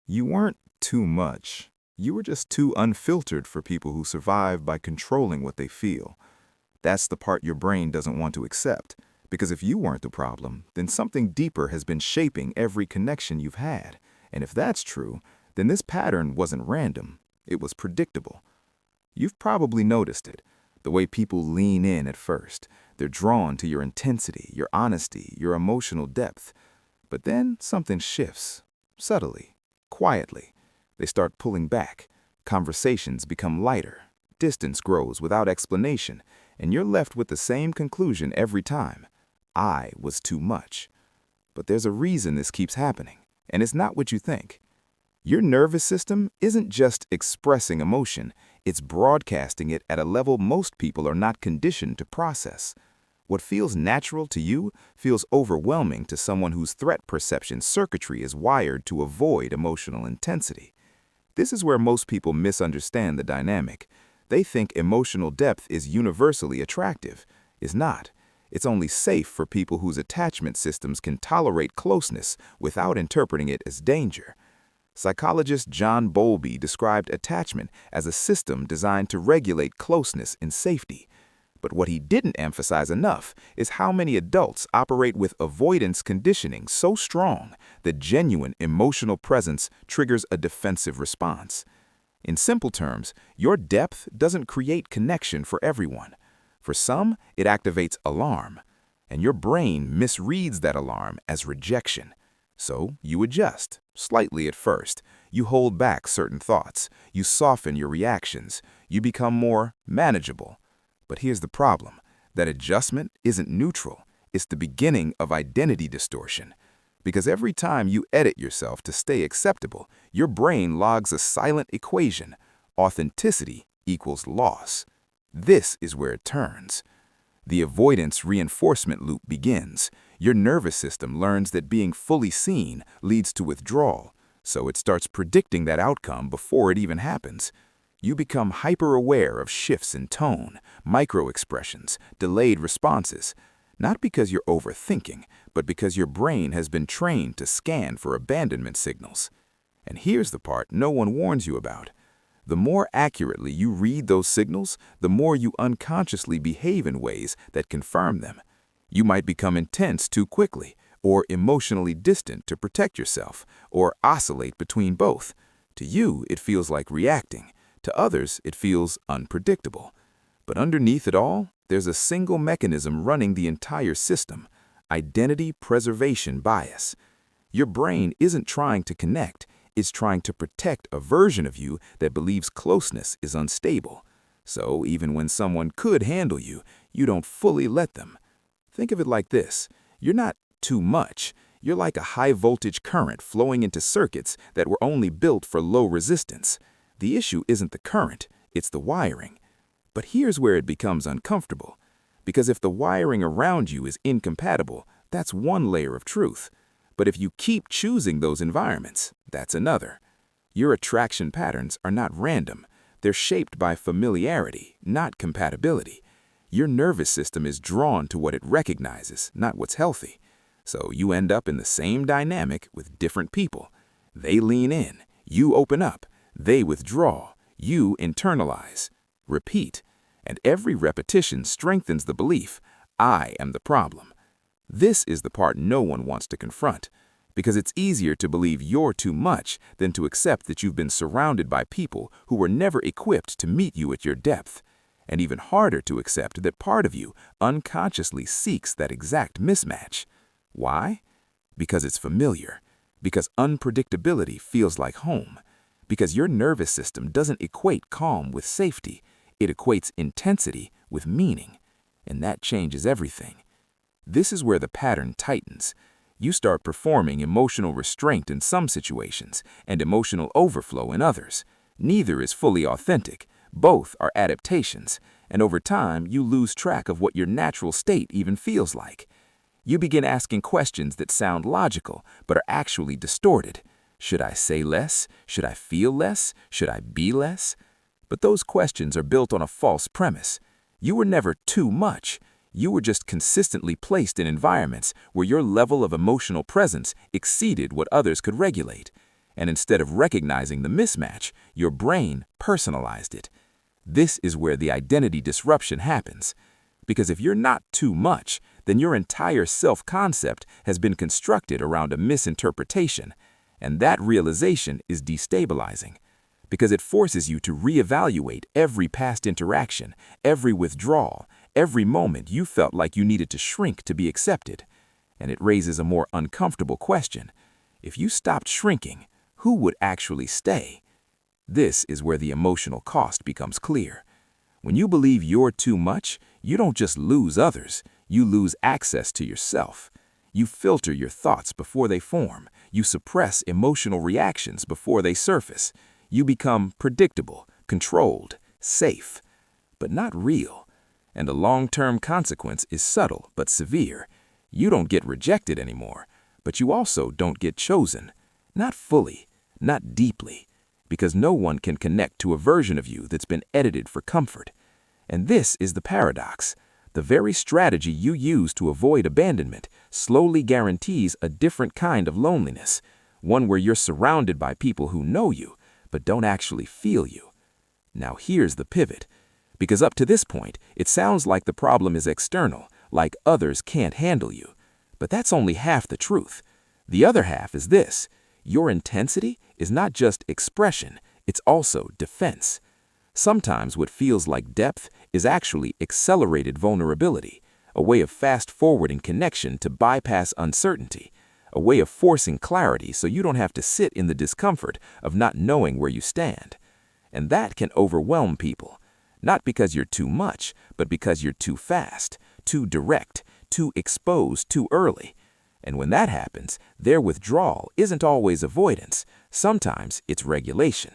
You weren't too much. You were just too unfiltered for people who survive by controlling what they feel. That's the part your brain doesn't want to accept, because if you weren't the problem, then something deeper has been shaping every connection you've had. And if that's true, then this pattern wasn't random. It was predictable. You've probably noticed it, the way people lean in at first. They're drawn to your intensity, your honesty, your emotional depth. But then something shifts, subtly, quietly. They start pulling back. Conversations become lighter. Distance grows without explanation, and you're left with the same conclusion every time. I was too much. But there's a reason this keeps happening, and it's not what you think. Your nervous system isn't just expressing emotion, it's broadcasting it at a level most people are not conditioned to process. What feels natural to you feels overwhelming to someone whose threat perception circuitry is wired to avoid emotional intensity. This is where most people misunderstand the dynamic. They think emotional depth is universally attractive. It's not. It's only safe for people whose attachment systems can tolerate closeness without interpreting it as danger. Psychologist John Bowlby described attachment as a system designed to regulate closeness and safety. But what he didn't emphasize enough is how many adults operate with avoidance conditioning so strong that genuine emotional presence triggers a defensive response. In simple terms, your depth doesn't create connection for everyone. For some, it activates alarm, and your brain misreads that alarm as rejection. So you adjust, slightly at first. You hold back certain thoughts. You soften your reactions. You become more manageable. But here's the problem. That adjustment isn't neutral. It's the beginning of identity distortion. Because every time you edit yourself to stay acceptable, your brain logs a silent equation. Authenticity equals loss. This is where it turns. The avoidance reinforcement loop begins. Your nervous system learns that being fully seen leads to withdrawal, so it starts predicting that outcome before it even happens. You become hyper-aware of shifts in tone, micro-expressions, delayed responses, not because you're overthinking, but because your brain has been trained to scan for abandonment signals. And here's the part no one warns you about. The more accurately you read those signals, the more you unconsciously behave in ways that confirm them. You might become intense too quickly, or emotionally distant to protect yourself, or oscillate between both. To you, it feels like reacting. To others, it feels unpredictable. But underneath it all, there's a single mechanism running the entire system: identity preservation bias. Your brain isn't trying to connect, it's trying to protect a version of you that believes closeness is unstable. So even when someone could handle you, you don't fully let them. Think of it like this: you're not too much. You're like a high-voltage current flowing into circuits that were only built for low resistance. The issue isn't the current, it's the wiring. But here's where it becomes uncomfortable. Because if the wiring around you is incompatible, that's one layer of truth. But if you keep choosing those environments, that's another. Your attraction patterns are not random. They're shaped by familiarity, not compatibility. Your nervous system is drawn to what it recognizes, not what's healthy. So you end up in the same dynamic with different people. They lean in, you open up. They withdraw, you internalize. Repeat, and every repetition strengthens the belief, I am the problem. This is the part no one wants to confront, because it's easier to believe you're too much than to accept that you've been surrounded by people who were never equipped to meet you at your depth, and even harder to accept that part of you unconsciously seeks that exact mismatch. Why? Because it's familiar, because unpredictability feels like home. Because your nervous system doesn't equate calm with safety, it equates intensity with meaning, and that changes everything. This is where the pattern tightens. You start performing emotional restraint in some situations and emotional overflow in others. Neither is fully authentic. Both are adaptations, and over time you lose track of what your natural state even feels like. You begin asking questions that sound logical but are actually distorted. Should I say less? Should I feel less? Should I be less? But those questions are built on a false premise. You were never too much. You were just consistently placed in environments where your level of emotional presence exceeded what others could regulate. And instead of recognizing the mismatch, your brain personalized it. This is where the identity disruption happens. Because if you're not too much, then your entire self-concept has been constructed around a misinterpretation. And that realization is destabilizing. Because it forces you to reevaluate every past interaction, every withdrawal, every moment you felt like you needed to shrink to be accepted. And it raises a more uncomfortable question. If you stopped shrinking, who would actually stay? This is where the emotional cost becomes clear. When you believe you're too much, you don't just lose others, you lose access to yourself. You filter your thoughts before they form. You suppress emotional reactions before they surface. You become predictable, controlled, safe, but not real. And the long-term consequence is subtle but severe. You don't get rejected anymore, but you also don't get chosen. Not fully, not deeply, because no one can connect to a version of you that's been edited for comfort. And this is the paradox. The very strategy you use to avoid abandonment slowly guarantees a different kind of loneliness, one where you're surrounded by people who know you, but don't actually feel you. Now here's the pivot. Because up to this point, it sounds like the problem is external, like others can't handle you. But that's only half the truth. The other half is this. Your intensity is not just expression, it's also defense. Sometimes what feels like depth is actually accelerated vulnerability, a way of fast-forwarding connection to bypass uncertainty, a way of forcing clarity so you don't have to sit in the discomfort of not knowing where you stand. And that can overwhelm people, not because you're too much, but because you're too fast, too direct, too exposed too early. And when that happens, their withdrawal isn't always avoidance. Sometimes it's regulation.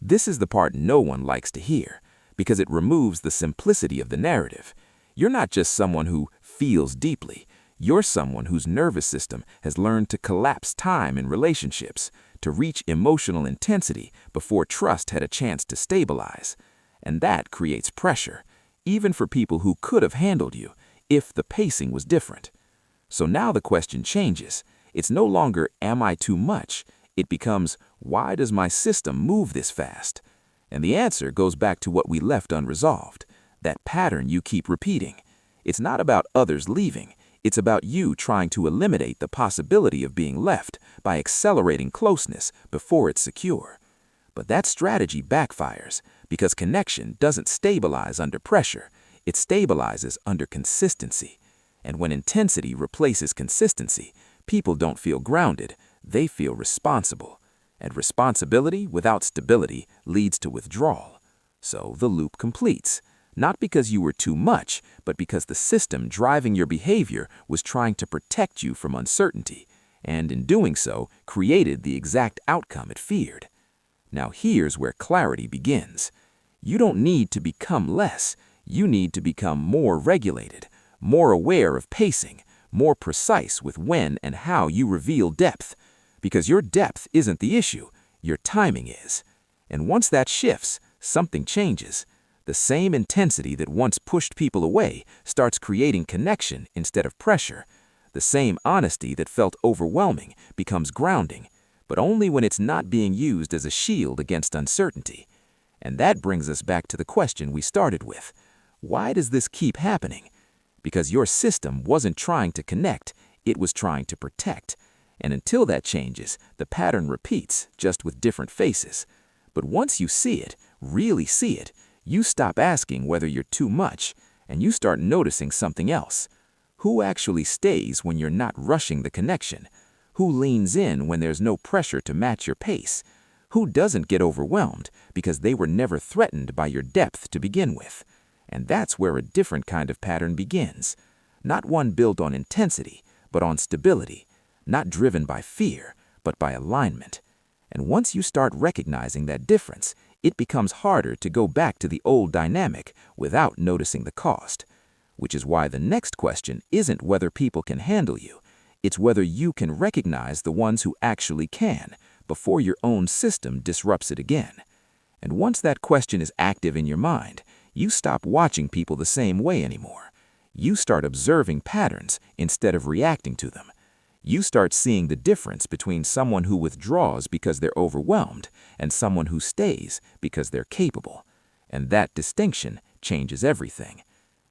This is the part no one likes to hear, because it removes the simplicity of the narrative. You're not just someone who feels deeply. You're someone whose nervous system has learned to collapse time in relationships, to reach emotional intensity before trust had a chance to stabilize. And that creates pressure, even for people who could have handled you, if the pacing was different. So now the question changes. It's no longer, am I too much? It becomes, why does my system move this fast? And the answer goes back to what we left unresolved, that pattern you keep repeating. It's not about others leaving. It's about you trying to eliminate the possibility of being left by accelerating closeness before it's secure. But that strategy backfires because connection doesn't stabilize under pressure. It stabilizes under consistency. And when intensity replaces consistency, people don't feel grounded, they feel responsible. And responsibility without stability leads to withdrawal. So the loop completes, not because you were too much, but because the system driving your behavior was trying to protect you from uncertainty, and in doing so, created the exact outcome it feared. Now here's where clarity begins. You don't need to become less, you need to become more regulated, more aware of pacing, more precise with when and how you reveal depth. Because your depth isn't the issue, your timing is. And once that shifts, something changes. The same intensity that once pushed people away starts creating connection instead of pressure. The same honesty that felt overwhelming becomes grounding, but only when it's not being used as a shield against uncertainty. And that brings us back to the question we started with. Why does this keep happening? Because your system wasn't trying to connect, it was trying to protect. And until that changes, the pattern repeats, just with different faces. But once you see it, really see it, you stop asking whether you're too much, and you start noticing something else. Who actually stays when you're not rushing the connection? Who leans in when there's no pressure to match your pace? Who doesn't get overwhelmed because they were never threatened by your depth to begin with? And that's where a different kind of pattern begins. Not one built on intensity, but on stability. Not driven by fear, but by alignment. And once you start recognizing that difference, it becomes harder to go back to the old dynamic without noticing the cost. Which is why the next question isn't whether people can handle you. It's whether you can recognize the ones who actually can before your own system disrupts it again. And once that question is active in your mind, you stop watching people the same way anymore. You start observing patterns instead of reacting to them. You start seeing the difference between someone who withdraws because they're overwhelmed and someone who stays because they're capable. And that distinction changes everything.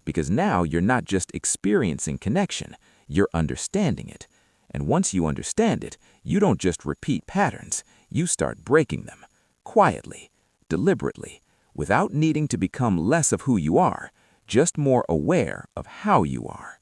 Because now you're not just experiencing connection, you're understanding it. And once you understand it, you don't just repeat patterns, you start breaking them, quietly, deliberately, without needing to become less of who you are, just more aware of how you are.